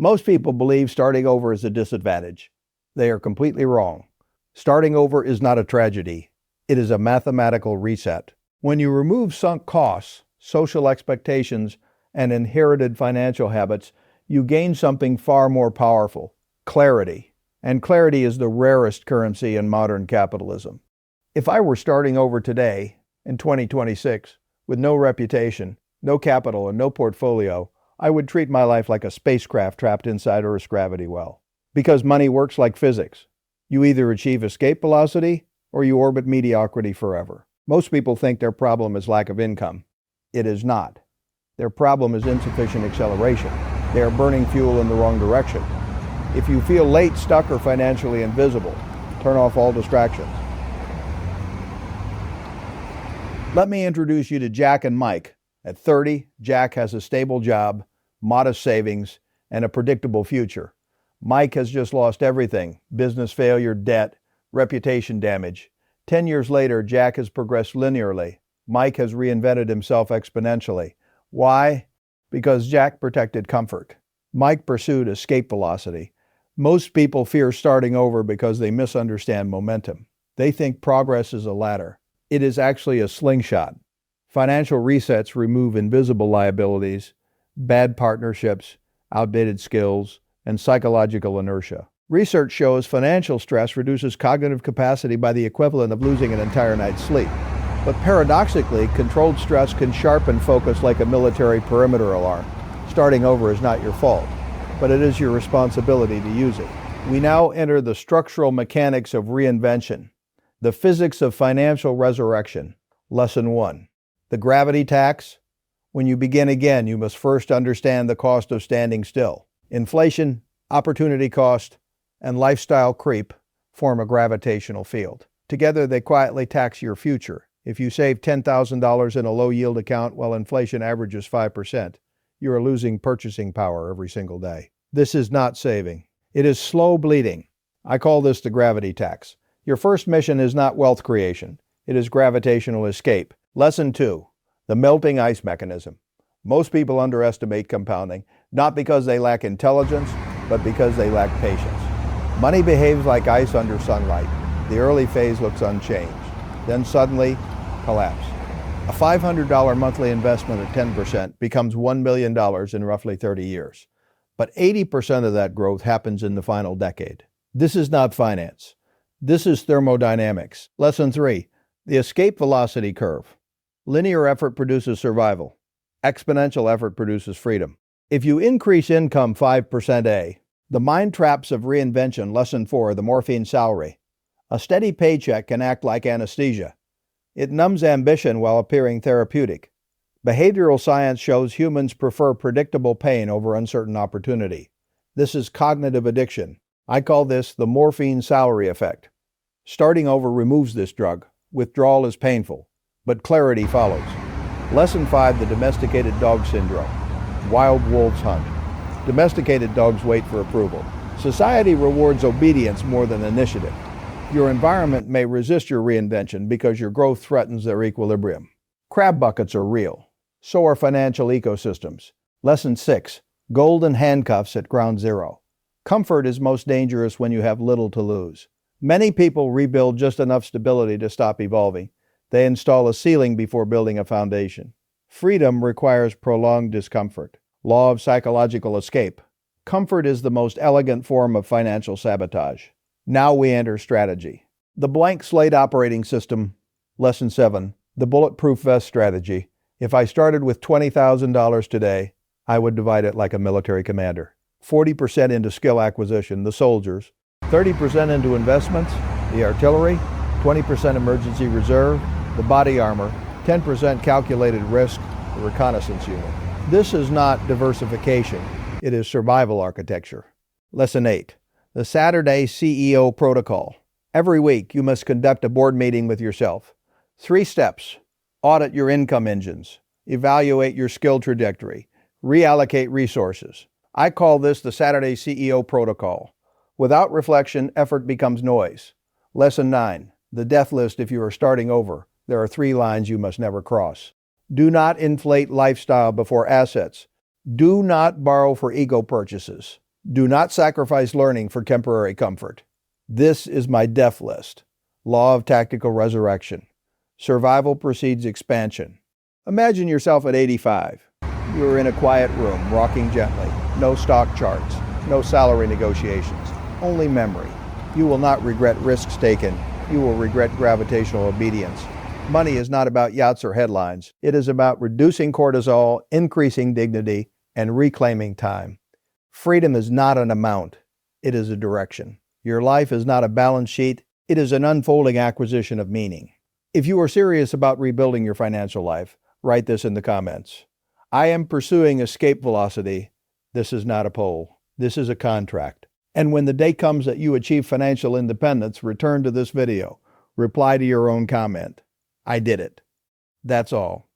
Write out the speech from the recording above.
Most people believe starting over is a disadvantage. They are completely wrong. Starting over is not a tragedy. It is a mathematical reset. When you remove sunk costs, social expectations, and inherited financial habits, you gain something far more powerful: clarity. And clarity is the rarest currency in modern capitalism. If I were starting over today, in 2026, with no reputation, no capital, and no portfolio, I would treat my life like a spacecraft trapped inside Earth's gravity well. Because money works like physics. You either achieve escape velocity or you orbit mediocrity forever. Most people think their problem is lack of income. It is not. Their problem is insufficient acceleration. They are burning fuel in the wrong direction. If you feel late, stuck, or financially invisible, turn off all distractions. Let me introduce you to Jack and Mike. At 30, Jack has a stable job, modest savings, and a predictable future. Mike has just lost everything: business failure, debt, reputation damage. 10 years later, Jack has progressed linearly. Mike has reinvented himself exponentially. Why? Because Jack protected comfort. Mike pursued escape velocity. Most people fear starting over because they misunderstand momentum. They think progress is a ladder. It is actually a slingshot. Financial resets remove invisible liabilities, bad partnerships, outdated skills, and psychological inertia. Research shows financial stress reduces cognitive capacity by the equivalent of losing an entire night's sleep. But paradoxically, controlled stress can sharpen focus like a military perimeter alarm. Starting over is not your fault, but it is your responsibility to use it. We now enter the structural mechanics of reinvention, the physics of financial resurrection. Lesson 1. The gravity tax. When you begin again, you must first understand the cost of standing still. Inflation, opportunity cost, and lifestyle creep form a gravitational field. Together, they quietly tax your future. If you save $10,000 in a low-yield account while inflation averages 5%, you are losing purchasing power every single day. This is not saving. It is slow bleeding. I call this the gravity tax. Your first mission is not wealth creation. It is gravitational escape. Lesson 2. The melting ice mechanism. Most people underestimate compounding, not because they lack intelligence, but because they lack patience. Money behaves like ice under sunlight. The early phase looks unchanged. Then suddenly, collapse. A $500 monthly investment at 10% becomes $1 million in roughly 30 years. But 80% of that growth happens in the final decade. This is not finance. This is thermodynamics. Lesson 3. The escape velocity curve. Linear effort produces survival. Exponential effort produces freedom. If you increase income 5% A, the mind traps of reinvention. Lesson 4. The morphine salary. A steady paycheck can act like anesthesia. It numbs ambition while appearing therapeutic. Behavioral science shows humans prefer predictable pain over uncertain opportunity. This is cognitive addiction. I call this the morphine salary effect. Starting over removes this drug. Withdrawal is painful, but clarity follows. Lesson 5. The domesticated dog syndrome. Wild wolves hunt. Domesticated dogs wait for approval. Society rewards obedience more than initiative. Your environment may resist your reinvention because your growth threatens their equilibrium. Crab buckets are real. So are financial ecosystems. Lesson 6. Golden handcuffs at ground zero. Comfort is most dangerous when you have little to lose. Many people rebuild just enough stability to stop evolving. They install a ceiling before building a foundation. Freedom requires prolonged discomfort. Law of psychological escape. Comfort is the most elegant form of financial sabotage. Now we enter strategy. The blank slate operating system. Lesson 7. The bulletproof vest strategy. If I started with $20,000 today, I would divide it like a military commander. 40% into skill acquisition, the soldiers. 30% into investments, the artillery. 20% emergency reserve, the body armor. 10% calculated risk, the reconnaissance unit. This is not diversification. It is survival architecture. Lesson 8. The Saturday CEO Protocol. Every week, you must conduct a board meeting with yourself. 3 steps. Audit your income engines. Evaluate your skill trajectory. Reallocate resources. I call this the Saturday CEO Protocol. Without reflection, effort becomes noise. Lesson 9. The death list if you are starting over. There are 3 lines you must never cross. Do not inflate lifestyle before assets. Do not borrow for ego purchases. Do not sacrifice learning for temporary comfort. This is my death list. Law of tactical resurrection. Survival precedes expansion. Imagine yourself at 85. You are in a quiet room, rocking gently. No stock charts, no salary negotiations, only memory. You will not regret risks taken. You will regret gravitational obedience. Money is not about yachts or headlines. It is about reducing cortisol, increasing dignity, and reclaiming time. Freedom is not an amount. It is a direction. Your life is not a balance sheet. It is an unfolding acquisition of meaning. If you are serious about rebuilding your financial life, write this in the comments. I am pursuing escape velocity. This is not a pole. This is a contract. And when the day comes that you achieve financial independence, return to this video. Reply to your own comment. I did it. That's all.